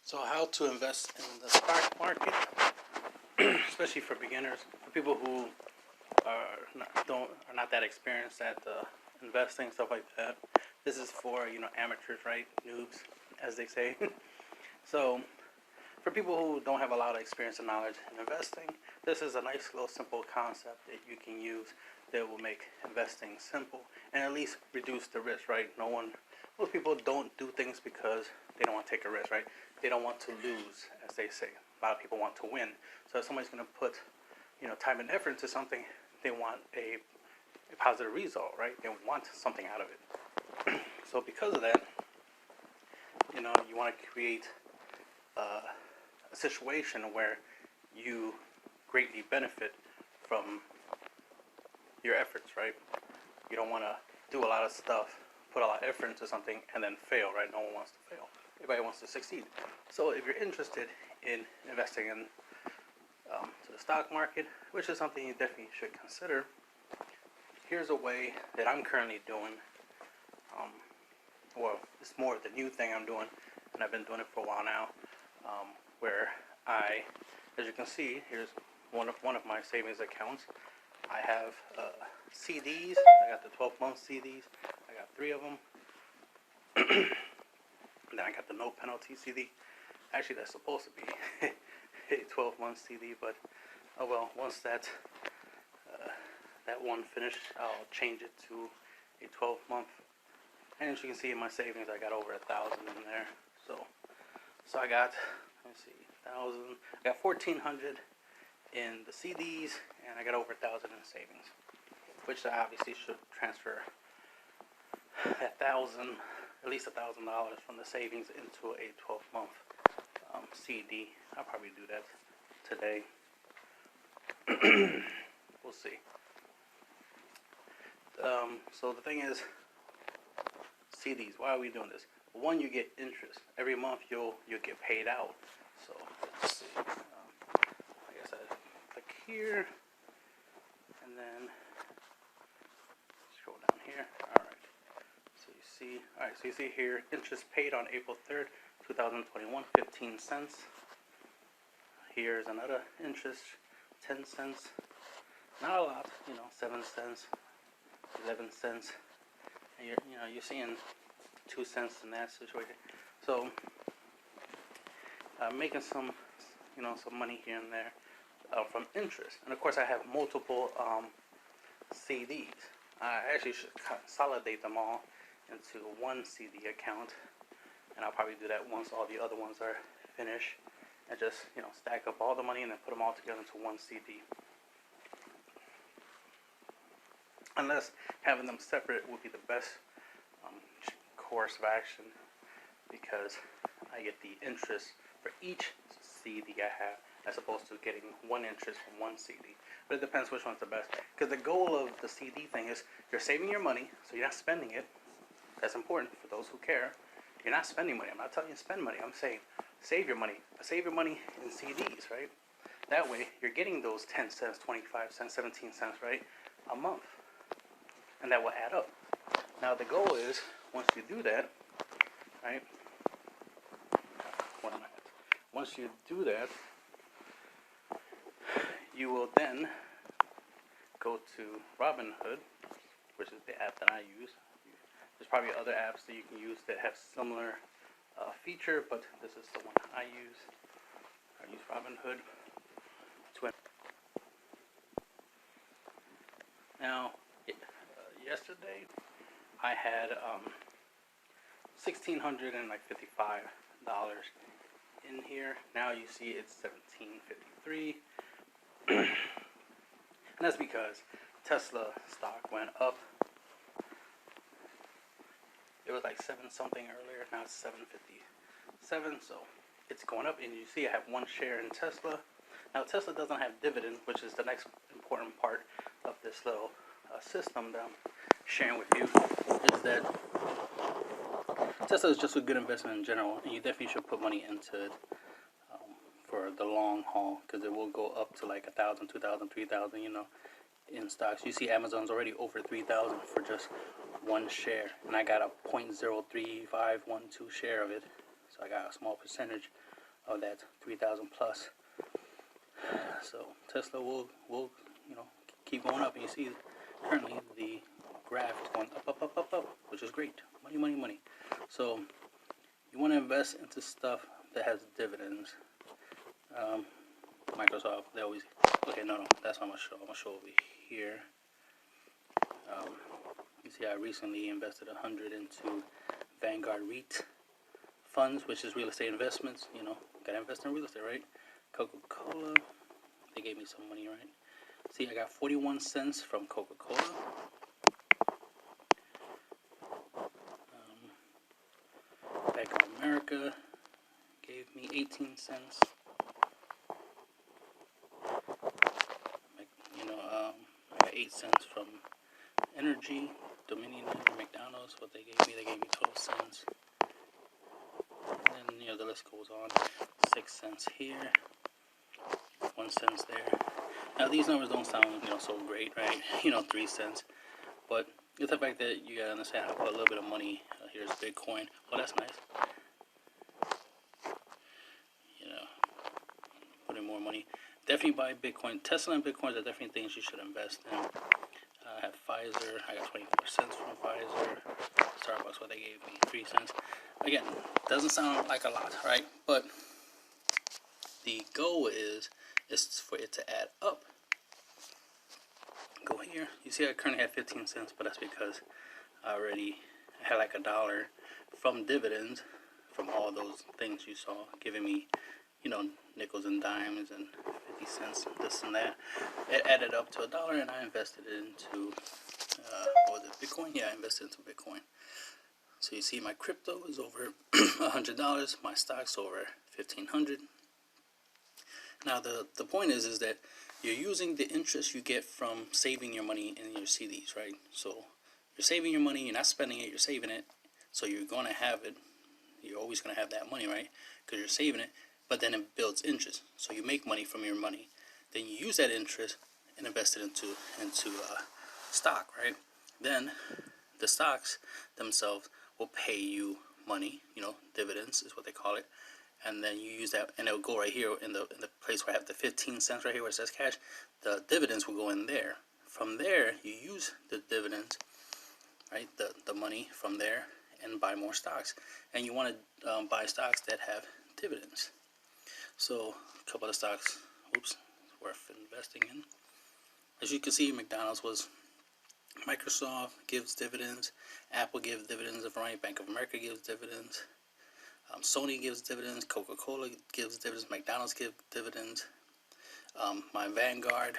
So how to invest in the stock market, especially for beginners, for people who are not that experienced at investing, stuff like that. This is for amateurs, right? Noobs, as they say. So for people who don't have a lot of experience and knowledge in investing, this is a nice little simple concept that you can use that will make investing simple and at least reduce the risk, right? Most people don't do things because they don't want to take a risk, right? They don't want to lose, as they say. A lot of people want to win. So if somebody's going to put, time and effort into something, they want a positive result, right? They want something out of it. So because of that, you want to create a situation where you greatly benefit from your efforts, right? You don't want to do a lot of stuff, put a lot of effort into something, and then fail, right? No one wants to fail. Everybody wants to succeed. So if you're interested in investing in to the stock market, which is something you definitely should consider, here's a way that I'm currently doing. Well, it's more of the new thing I'm doing, and I've been doing it for a while now, where as you can see, here's one of my savings accounts. I have CDs. I got the 12-month CDs. I got 3 of them. And then I got the no penalty CD. Actually, that's supposed to be a 12-month CD, but oh well. Once that one finished, I'll change it to a 12-month. And as you can see in my savings, I got over 1,000 in there. So I got, let me see, 1,000. I got 1,400 in the CDs, and I got over 1,000 in savings, which I obviously should transfer at least $1,000 from the savings into a 12-month CD. I'll probably do that today. We'll see. So the thing is, CDs. Why are we doing this? One, you get interest every month. You'll get paid out. So let's see. I guess I click here, and then scroll down here. All right. So you see here, interest paid on April 3rd, 2021, 15 cents. Here's another interest, 10 cents. Not a lot, 7 cents, 11 cents. And you're seeing 2 cents in that situation. So making some money here and there from interest. And of course, I have multiple CDs. I actually should consolidate them all into one CD account, and I'll probably do that once all the other ones are finished, and just stack up all the money and then put them all together into one CD. Unless having them separate would be the best course of action, because I get the interest for each CD I have, as opposed to getting one interest from one CD. But it depends which one's the best. Because the goal of the CD thing is you're saving your money, so you're not spending it. That's important for those who care. You're not spending money. I'm not telling you to spend money. I'm saying save your money. Save your money in CDs, right? That way you're getting those 10 cents, 25 cents, 17 cents, right, a month. And that will add up. Now the goal is, once you do that, right? Once you do that, you will then go to Robinhood, which is the app that I use. There's probably other apps that you can use that have similar feature, but this is the one I use. I use Robinhood. Now, yesterday I had $1,655 in here. Now you see it's $1,753, and that's because Tesla stock went up. It was like 7 something earlier. Now it's 757. So it's going up, and you see I have 1 share in Tesla. Now Tesla doesn't have dividend, which is the next important part of this little system that I'm sharing with you. Is that Tesla is just a good investment in general, and you definitely should put money into it for the long haul, because it will go up to like 1,000, 2,000, 3,000, in stocks. You see Amazon's already over 3,000 for just 1 share, and I got a 0.03512 share of it, so I got a small percentage. of that 3,000 plus. So Tesla will keep going up, and you see currently the graph is going up, which is great. Money, money, money. So you want to invest into stuff that has dividends. Microsoft, they always, okay, no, that's not my show. I'm gonna show over here. You see, I recently invested 100 into Vanguard REIT funds, which is real estate investments. Gotta invest in real estate, right? Coca-Cola, they gave me some money, right? See, I got 41 cents from Coca-Cola. Bank of America gave me 18 cents. I got 8 cents from Energy, Dominion, McDonald's. What they gave me 12 cents. And then, the list goes on. 6 cents here, 1 cent there. Now, these numbers don't sound, so great, right? 3 cents. But it's the fact that you gotta understand, I put a little bit of money. Here's Bitcoin. Oh, that's nice. Put in more money. Definitely buy Bitcoin. Tesla and Bitcoin are definitely things you should invest in. I have Pfizer. I got 24 cents from Pfizer. Starbucks, what they gave me, 3 cents. Again, doesn't sound like a lot, right? But the goal is for it to add up. Go here. You see I currently have 15 cents, but that's because I already had like $1 from dividends from all those things you saw, giving me, nickels and dimes and 50 cents, this and that. It added up to $1, and I invested it into, what was it, Bitcoin? Yeah, I invested into Bitcoin. So you see my crypto is over $100, my stock's over $1,500. Now the point is that you're using the interest you get from saving your money in your CDs, right? So you're saving your money, you're not spending it, you're saving it, so you're going to have it. You're always going to have that money, right? Because you're saving it, but then it builds interest. So you make money from your money. Then you use that interest and invest it into stock, right? Then the stocks themselves will pay you money, dividends is what they call it. And then you use that, and it'll go right here in the place where I have the 15 cents right here where it says cash. The dividends will go in there. From there, you use the dividends, right, the money from there, and buy more stocks. And you want to buy stocks that have dividends. So a couple of stocks, worth investing in. As you can see, McDonald's was, Microsoft gives dividends, Apple gives dividends, Bank of America gives dividends. Sony gives dividends, Coca-Cola gives dividends, McDonald's gives dividends. My Vanguard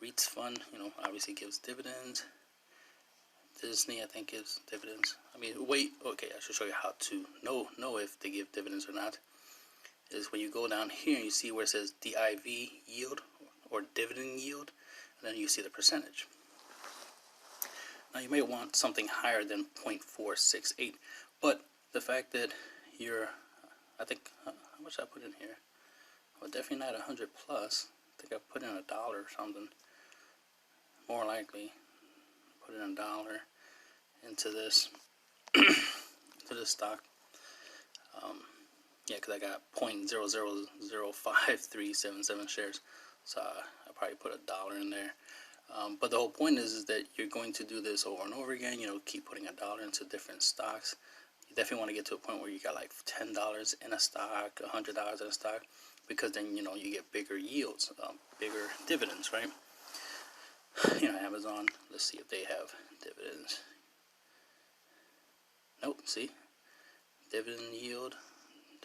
REITs fund, obviously gives dividends. Disney, I think, gives dividends. I should show you how to know if they give dividends or not. Is when you go down here and you see where it says DIV yield or dividend yield, and then you see the percentage. Now you may want something higher than 0.468, but the fact that I think, how much I put in here? Well, definitely not 100 plus. I think I put in $1 or something. More likely, put in $1 into this, stock. Yeah, because I got 0.0005377 shares, so I probably put $1 in there. But the whole point is that you're going to do this over and over again. Keep putting $1 into different stocks. You definitely want to get to a point where you got like $10 in a stock, $100 in a stock, because then you get bigger yields, bigger dividends, right? Amazon. Let's see if they have dividends. Nope. See, dividend yield.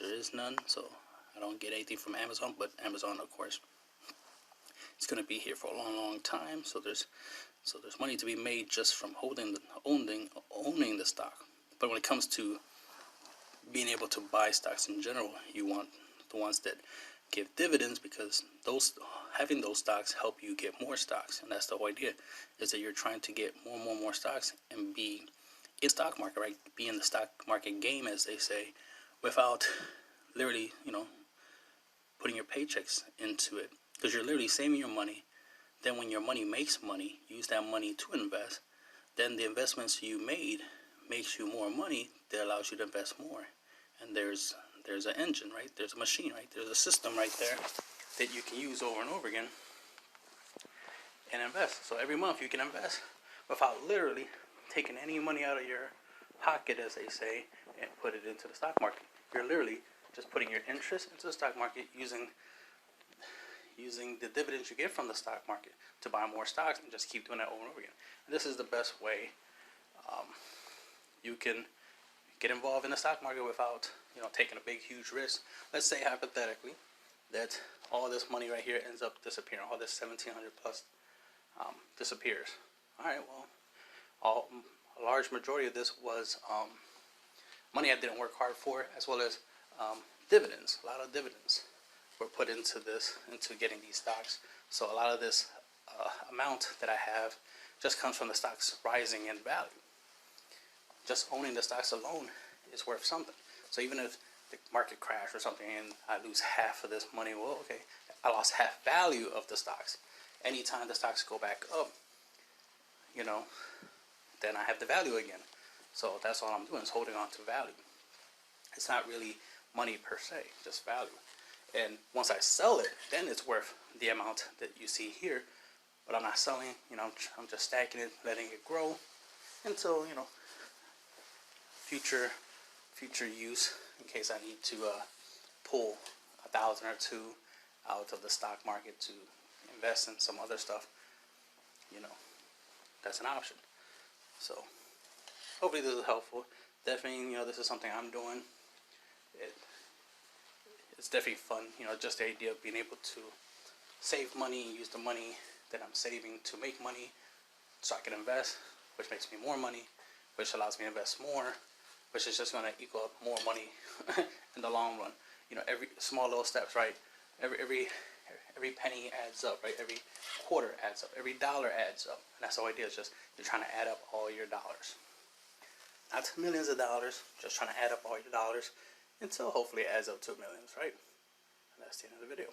There is none, so I don't get anything from Amazon. But Amazon, of course, it's going to be here for a long, long time. So there's money to be made just from owning the stock. But when it comes to being able to buy stocks in general, you want the ones that give dividends, because having those stocks help you get more stocks. And that's the whole idea, is that you're trying to get more stocks and be in the stock market, right? Be in the stock market game, as they say, without literally, putting your paychecks into it. Because you're literally saving your money. Then when your money makes money, use that money to invest. Then the investments you made makes you more money that allows you to invest more. And there's there's an engine, right? There's a machine, right? There's a system right there that you can use over and over again and invest. So every month you can invest without literally taking any money out of your pocket, as they say, and put it into the stock market. You're literally just putting your interest into the stock market using the dividends you get from the stock market to buy more stocks, and just keep doing that over and over again. And this is the best way you can get involved in the stock market without, taking a big, huge risk. Let's say hypothetically that all this money right here ends up disappearing. All this 1,700 plus disappears. All right, well, a large majority of this was money I didn't work hard for, as well as dividends. A lot of dividends were put into getting these stocks. So a lot of this amount that I have just comes from the stocks rising in value. Just owning the stocks alone is worth something. So even if the market crashed or something and I lose half of this money, well, okay, I lost half value of the stocks. Anytime the stocks go back up, then I have the value again. So that's all I'm doing, is holding on to value. It's not really money per se, just value. And once I sell it, then it's worth the amount that you see here. But I'm not selling, I'm just stacking it, letting it grow until, future use, in case I need to pull 1,000 or 2 out of the stock market to invest in some other stuff. That's an option. So hopefully this is helpful. Definitely, this is something I'm doing. It's definitely fun, just the idea of being able to save money and use the money that I'm saving to make money so I can invest, which makes me more money, which allows me to invest more, which is just going to equal up more money in the long run. Every small little steps, right? Every penny adds up, right? Every quarter adds up. Every dollar adds up. And that's the idea. It's just you're trying to add up all your dollars. Not to millions of dollars, just trying to add up all your dollars until hopefully it adds up to millions, right? And that's the end of the video.